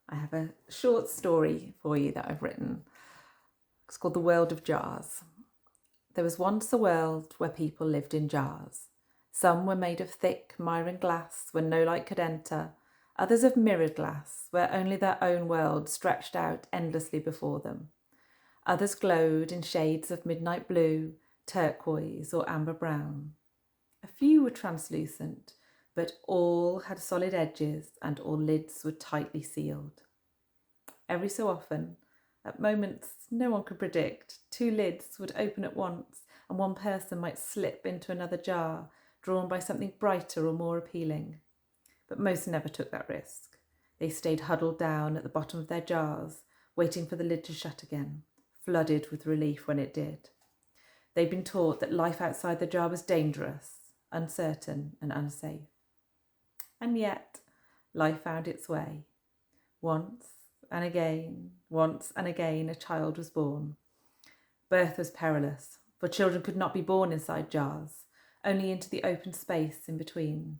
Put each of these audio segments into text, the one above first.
I have a short story for you that I've written. It's called The World of Jars. There was once a world where people lived in jars. Some were made of thick Myron glass where no light could enter, others of mirrored glass where only their own world stretched out endlessly before them. Others glowed in shades of midnight blue, turquoise, or amber brown. A few were translucent, but all had solid edges and all lids were tightly sealed. Every so often, at moments no one could predict, two lids would open at once and one person might slip into another jar, drawn by something brighter or more appealing. But most never took that risk. They stayed huddled down at the bottom of their jars, waiting for the lid to shut again, flooded with relief when it did. They'd been taught that life outside the jar was dangerous, uncertain, and unsafe. And yet, life found its way. Once and again, a child was born. Birth was perilous, for children could not be born inside jars, only into the open space in between.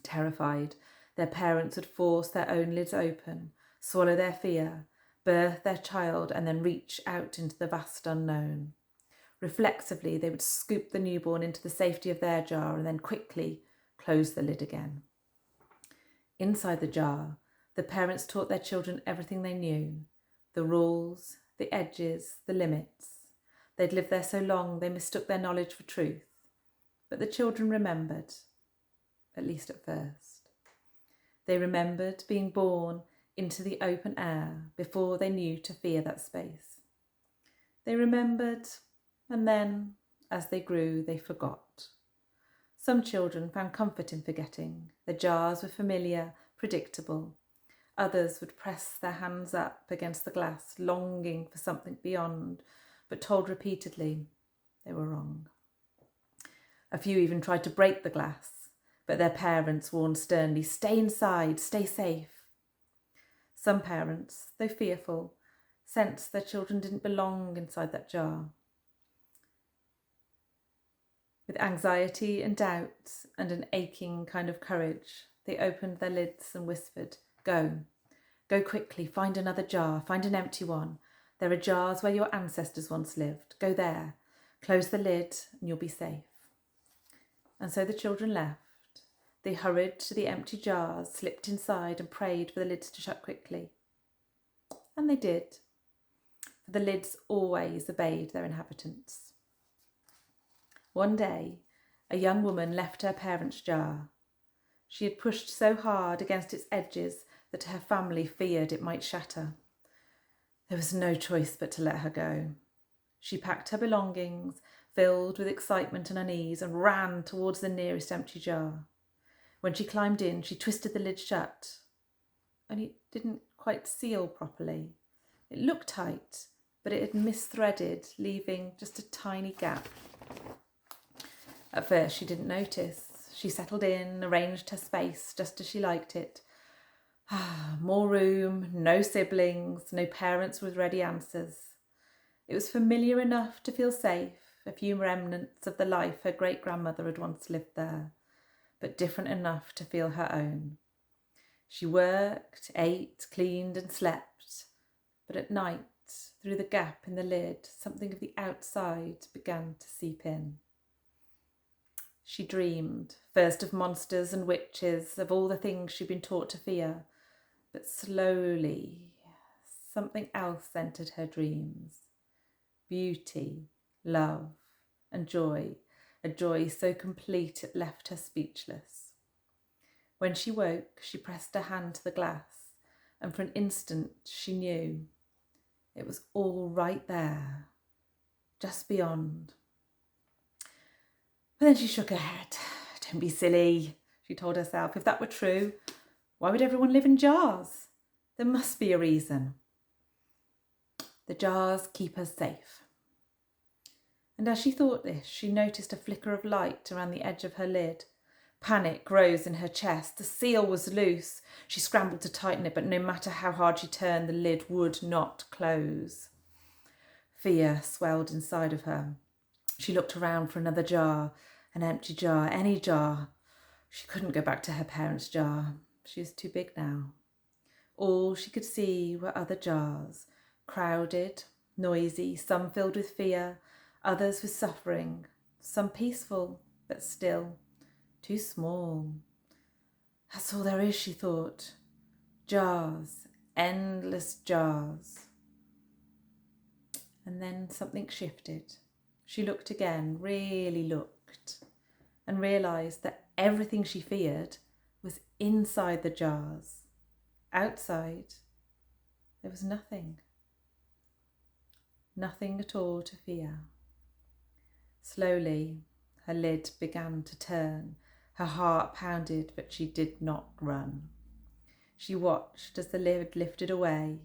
Terrified, their parents would force their own lids open, swallow their fear, birth their child, and then reach out into the vast unknown. Reflexively, they would scoop the newborn into the safety of their jar and then quickly close the lid again. Inside the jar, the parents taught their children everything they knew, the rules, the edges, the limits. They'd lived there so long they mistook their knowledge for truth. But the children remembered, at least at first. They remembered being born into the open air before they knew to fear that space. They remembered, and then, as they grew, they forgot. Some children found comfort in forgetting. The jars were familiar, predictable. Others would press their hands up against the glass, longing for something beyond, but told repeatedly they were wrong. A few even tried to break the glass, but their parents warned sternly, "Stay inside, stay safe." Some parents, though fearful, sensed their children didn't belong inside that jar. With anxiety and doubt and an aching kind of courage, they opened their lids and whispered, "Go. Go quickly, find another jar, find an empty one. There are jars where your ancestors once lived. Go there. Close the lid and you'll be safe." And so the children left. They hurried to the empty jars, slipped inside and prayed for the lids to shut quickly. And they did, for the lids always obeyed their inhabitants. One day, a young woman left her parents' jar. She had pushed so hard against its edges that her family feared it might shatter. There was no choice but to let her go. She packed her belongings, filled with excitement and unease, and ran towards the nearest empty jar. When she climbed in, she twisted the lid shut, only it didn't quite seal properly. It looked tight, but it had misthreaded, leaving just a tiny gap. At first, she didn't notice. She settled in, arranged her space just as she liked it. More room, no siblings, no parents with ready answers. It was familiar enough to feel safe, a few remnants of the life her great-grandmother had once lived there, but different enough to feel her own. She worked, ate, cleaned and slept, but at night, through the gap in the lid, something of the outside began to seep in. She dreamed, first of monsters and witches, of all the things she'd been taught to fear, but slowly something else entered her dreams. Beauty, love, and joy, a joy so complete it left her speechless. When she woke, she pressed her hand to the glass, and for an instant she knew it was all right there, just beyond. But then she shook her head. "Don't be silly," she told herself. "If that were true, why would everyone live in jars? There must be a reason. The jars keep us safe." And as she thought this, she noticed a flicker of light around the edge of her lid. Panic rose in her chest. The seal was loose. She scrambled to tighten it, but no matter how hard she turned, the lid would not close. Fear swelled inside of her. She looked around for another jar, an empty jar, any jar. She couldn't go back to her parents' jar. She was too big now. All she could see were other jars, crowded, noisy, some filled with fear, others with suffering, some peaceful, but still too small. That's all there is, she thought. Jars, endless jars. And then something shifted. She looked again, really looked, and realised that everything she feared was inside the jars. Outside, there was nothing. Nothing at all to fear. Slowly, her lid began to turn. Her heart pounded, but she did not run. She watched as the lid lifted away,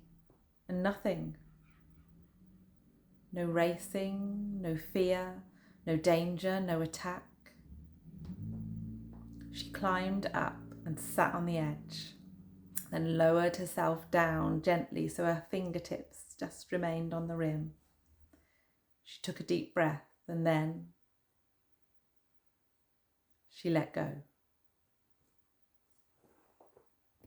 and nothing. No racing, no fear, no danger, no attack. She climbed up and sat on the edge, then lowered herself down gently so her fingertips just remained on the rim. She took a deep breath and then she let go.